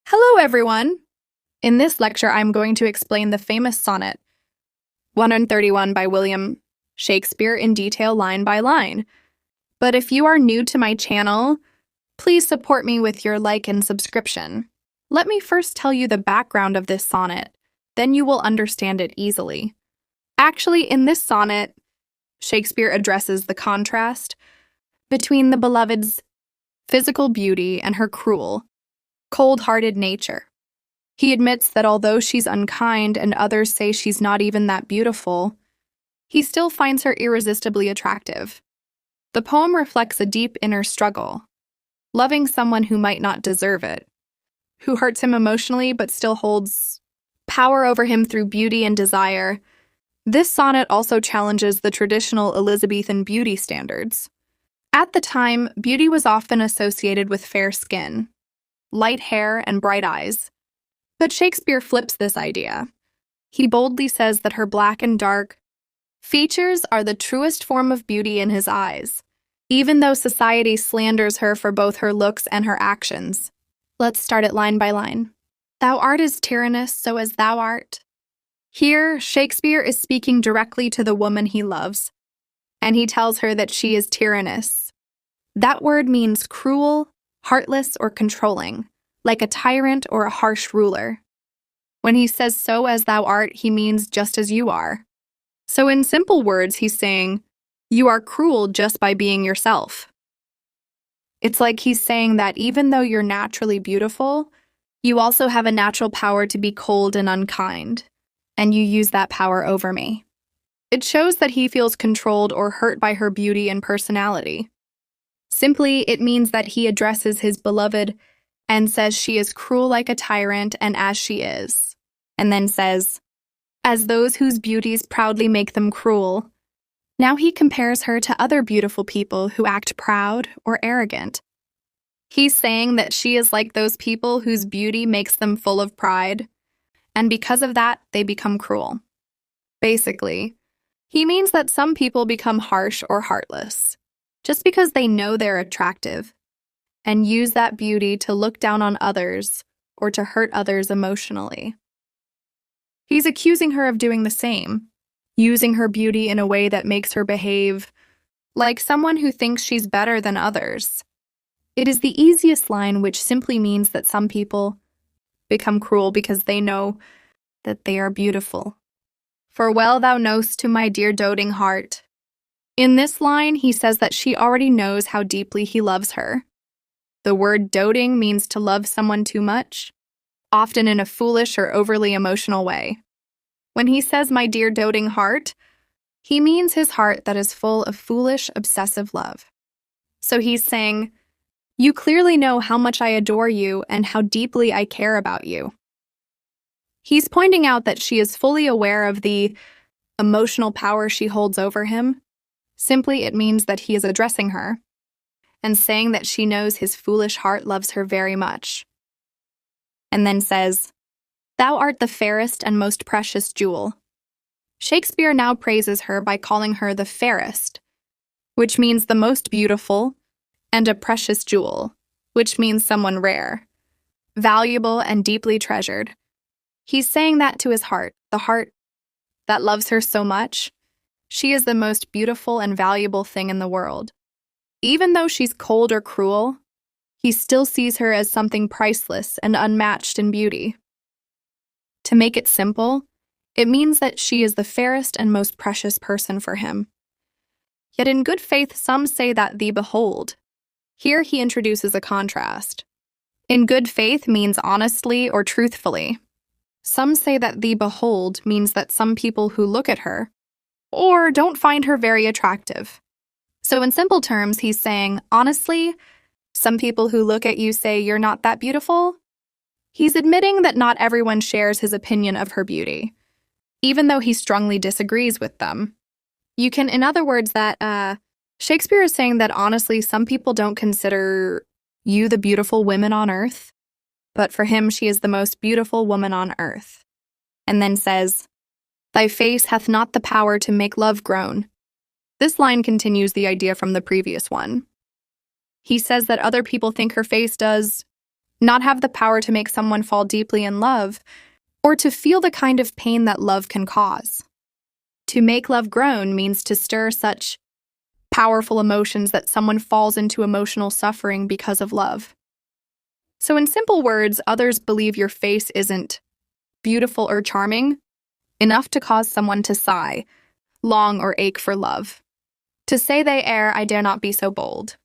Hello, everyone! In this lecture, I'm going to explain the famous sonnet 131 by William Shakespeare in detail line by line. But if you are new to my channel, please support me with your like and subscription. Let me first tell you the background of this sonnet, then you will understand it easily. Actually, in this sonnet, Shakespeare addresses the contrast between the beloved's physical beauty and her cruel, cold-hearted nature. He admits that although she's unkind and others say she's not even that beautiful, he still finds her irresistibly attractive. The poem reflects a deep inner struggle, loving someone who might not deserve it, who hurts him emotionally but still holds power over him through beauty and desire. This sonnet also challenges the traditional Elizabethan beauty standards. At the time, beauty was often associated with fair skin, light hair, and bright eyes. But Shakespeare flips this idea. He boldly says that her black and dark features are the truest form of beauty in his eyes, even though society slanders her for both her looks and her actions. Let's start it line by line. Thou art as tyrannous, so as thou art. Here, Shakespeare is speaking directly to the woman he loves, and he tells her that she is tyrannous. That word means cruel, heartless, or controlling, like a tyrant or a harsh ruler. When he says so as thou art, he means just as you are. So in simple words, he's saying, you are cruel just by being yourself. It's like he's saying that even though you're naturally beautiful, you also have a natural power to be cold and unkind, and you use that power over me. It shows that he feels controlled or hurt by her beauty and personality. Simply, it means that he addresses his beloved and says she is cruel like a tyrant and as she is, and then says, as those whose beauties proudly make them cruel. Now he compares her to other beautiful people who act proud or arrogant. He's saying that she is like those people whose beauty makes them full of pride, and because of that, they become cruel. Basically, he means that some people become harsh or heartless, just because they know they're attractive, and use that beauty to look down on others or to hurt others emotionally. He's accusing her of doing the same, using her beauty in a way that makes her behave like someone who thinks she's better than others. It is the easiest line, which simply means that some people become cruel because they know that they are beautiful. For well thou know'st to my dear doting heart. In this line, he says that she already knows how deeply he loves her. The word doting means to love someone too much, often in a foolish or overly emotional way. When he says my dear doting heart, he means his heart that is full of foolish, obsessive love. So he's saying, you clearly know how much I adore you and how deeply I care about you. He's pointing out that she is fully aware of the emotional power she holds over him. Simply, it means that he is addressing her and saying that she knows his foolish heart loves her very much. And then says, thou art the fairest and most precious jewel. Shakespeare now praises her by calling her the fairest, which means the most beautiful, and a precious jewel, which means someone rare, valuable, and deeply treasured. He's saying that to his heart, the heart that loves her so much. She is the most beautiful and valuable thing in the world. Even though she's cold or cruel, he still sees her as something priceless and unmatched in beauty. To make it simple, it means that she is the fairest and most precious person for him. Yet in good faith, some say that thee behold. Here he introduces a contrast. In good faith means honestly or truthfully. Some say that thee behold means that some people who look at her or don't find her very attractive. So in simple terms, he's saying, honestly, some people who look at you say you're not that beautiful. He's admitting that not everyone shares his opinion of her beauty, even though he strongly disagrees with them. In other words, that Shakespeare is saying that honestly, some people don't consider you the beautiful woman on earth, but for him, she is the most beautiful woman on earth. And then says, thy face hath not the power to make love groan. This line continues the idea from the previous one. He says that other people think her face does not have the power to make someone fall deeply in love, or to feel the kind of pain that love can cause. To make love groan means to stir such powerful emotions that someone falls into emotional suffering because of love. So in simple words, others believe your face isn't beautiful or charming enough to cause someone to sigh, long or ache for love. To say they err, I dare not be so bold.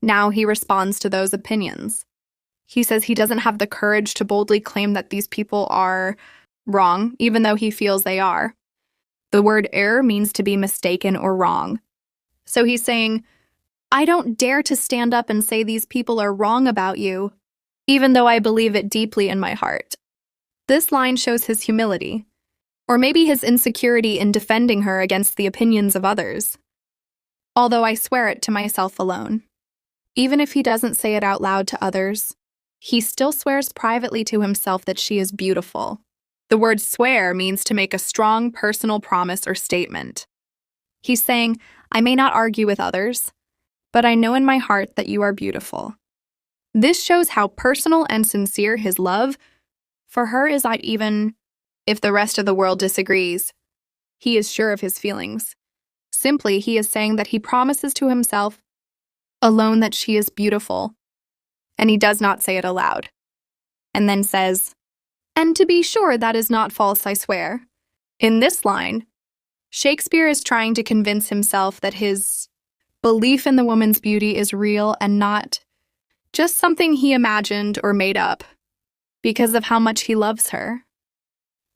Now he responds to those opinions. He says he doesn't have the courage to boldly claim that these people are wrong, even though he feels they are. The word err means to be mistaken or wrong. So he's saying, I don't dare to stand up and say these people are wrong about you, even though I believe it deeply in my heart. This line shows his humility, or maybe his insecurity in defending her against the opinions of others. Although I swear it to myself alone. Even if he doesn't say it out loud to others, he still swears privately to himself that she is beautiful. The word swear means to make a strong personal promise or statement. He's saying, I may not argue with others, but I know in my heart that you are beautiful. This shows how personal and sincere his love for her is, that even if the rest of the world disagrees, he is sure of his feelings. Simply, he is saying that he promises to himself alone that she is beautiful, and he does not say it aloud. And then says, and to be sure that is not false, I swear. In this line, Shakespeare is trying to convince himself that his belief in the woman's beauty is real and not just something he imagined or made up because of how much he loves her.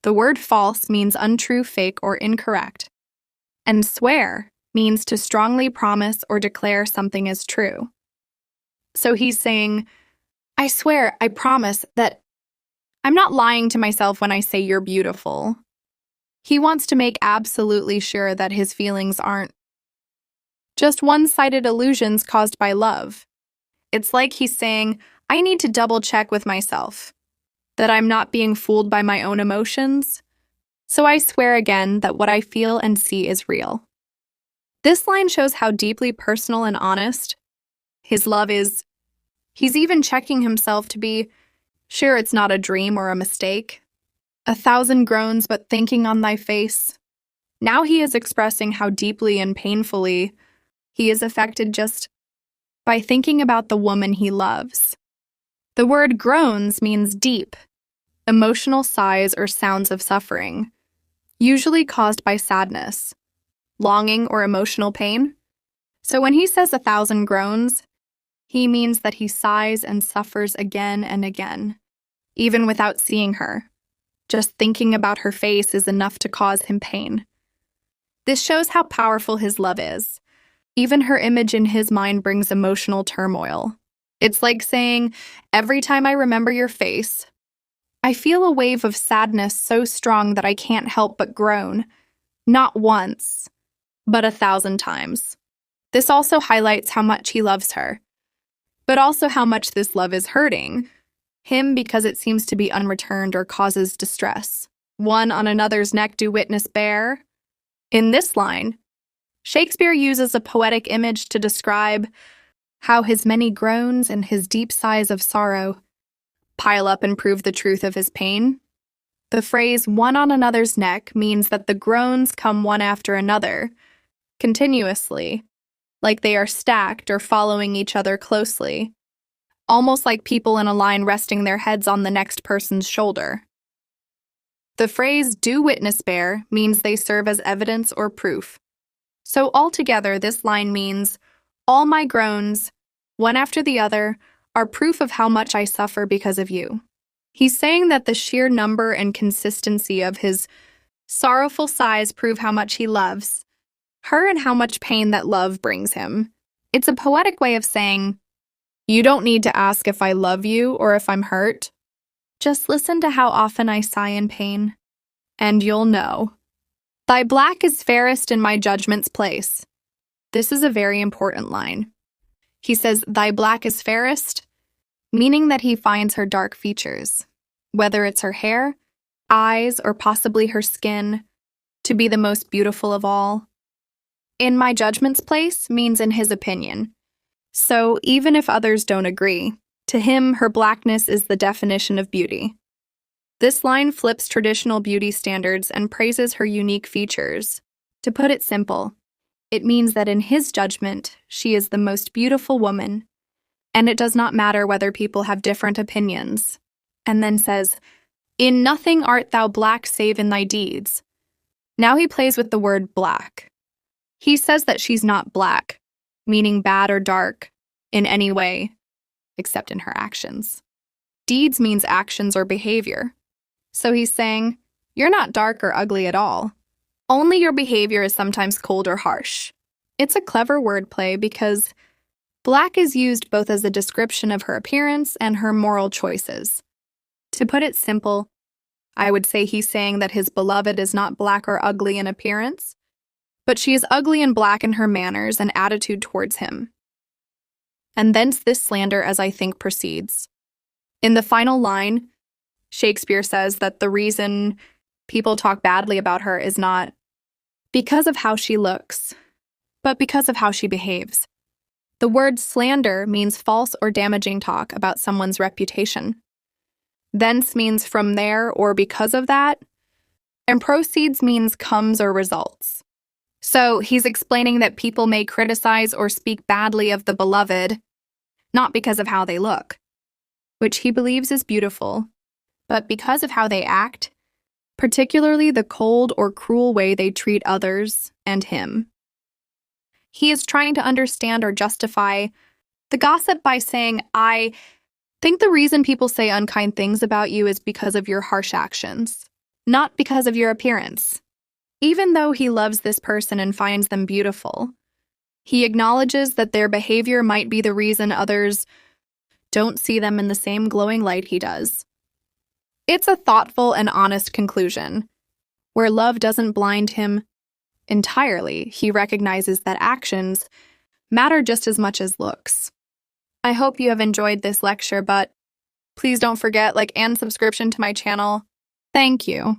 The word false means untrue, fake, or incorrect, and swear means to strongly promise or declare something as true. So he's saying, I swear, I promise that I'm not lying to myself when I say you're beautiful. He wants to make absolutely sure that his feelings aren't just one-sided illusions caused by love. It's like he's saying, I need to double-check with myself that I'm not being fooled by my own emotions. So I swear again that what I feel and see is real. This line shows how deeply personal and honest his love is. He's even checking himself to be sure it's not a dream or a mistake. 1,000 groans, but thinking on thy face. Now he is expressing how deeply and painfully he is affected just by thinking about the woman he loves. The word groans means deep, emotional sighs or sounds of suffering, usually caused by sadness, longing, or emotional pain. So when he says 1,000 groans, he means that he sighs and suffers again and again, even without seeing her. Just thinking about her face is enough to cause him pain. This shows how powerful his love is. Even her image in his mind brings emotional turmoil. It's like saying, every time I remember your face, I feel a wave of sadness so strong that I can't help but groan, not once, but 1,000 times. This also highlights how much he loves her, but also how much this love is hurting him because it seems to be unreturned or causes distress. One on another's neck do witness bear. In this line, Shakespeare uses a poetic image to describe how his many groans and his deep sighs of sorrow pile up and prove the truth of his pain. The phrase one on another's neck means that the groans come one after another, continuously, like they are stacked or following each other closely, almost like people in a line resting their heads on the next person's shoulder. The phrase do witness bear means they serve as evidence or proof. So altogether, this line means, all my groans, one after the other, are proof of how much I suffer because of you. He's saying that the sheer number and consistency of his sorrowful sighs prove how much he loves her and how much pain that love brings him. It's a poetic way of saying, you don't need to ask if I love you or if I'm hurt. Just listen to how often I sigh in pain, and you'll know. Thy black is fairest in my judgment's place. This is a very important line. He says, thy black is fairest, meaning that he finds her dark features, whether it's her hair, eyes, or possibly her skin, to be the most beautiful of all. In my judgment's place means in his opinion. So even if others don't agree, To him, her blackness is the definition of beauty. This line flips traditional beauty standards and praises her unique features. To put it simple, it means that in his judgment, she is the most beautiful woman, and it does not matter whether people have different opinions. And then says, "In nothing art thou black save in thy deeds." Now he plays with the word black. He says that she's not black, meaning bad or dark, in any way, except in her actions. Deeds means actions or behavior. So he's saying, you're not dark or ugly at all. Only your behavior is sometimes cold or harsh. It's a clever wordplay because black is used both as a description of her appearance and her moral choices. To put it simple, I would say he's saying that his beloved is not black or ugly in appearance, but she is ugly and black in her manners and attitude towards him. And thence this slander, as I think, proceeds. In the final line, Shakespeare says that the reason people talk badly about her is not because of how she looks, but because of how she behaves. The word slander means false or damaging talk about someone's reputation. Thence means from there or because of that, and proceeds means comes or results. So he's explaining that people may criticize or speak badly of the beloved, not because of how they look, which he believes is beautiful, but because of how they act, particularly the cold or cruel way they treat others and him. He is trying to understand or justify the gossip by saying, I think the reason people say unkind things about you is because of your harsh actions, not because of your appearance. Even though he loves this person and finds them beautiful, he acknowledges that their behavior might be the reason others don't see them in the same glowing light he does. It's a thoughtful and honest conclusion. Where love doesn't blind him entirely, he recognizes that actions matter just as much as looks. I hope you have enjoyed this lecture, but please don't forget like and subscription to my channel. Thank you.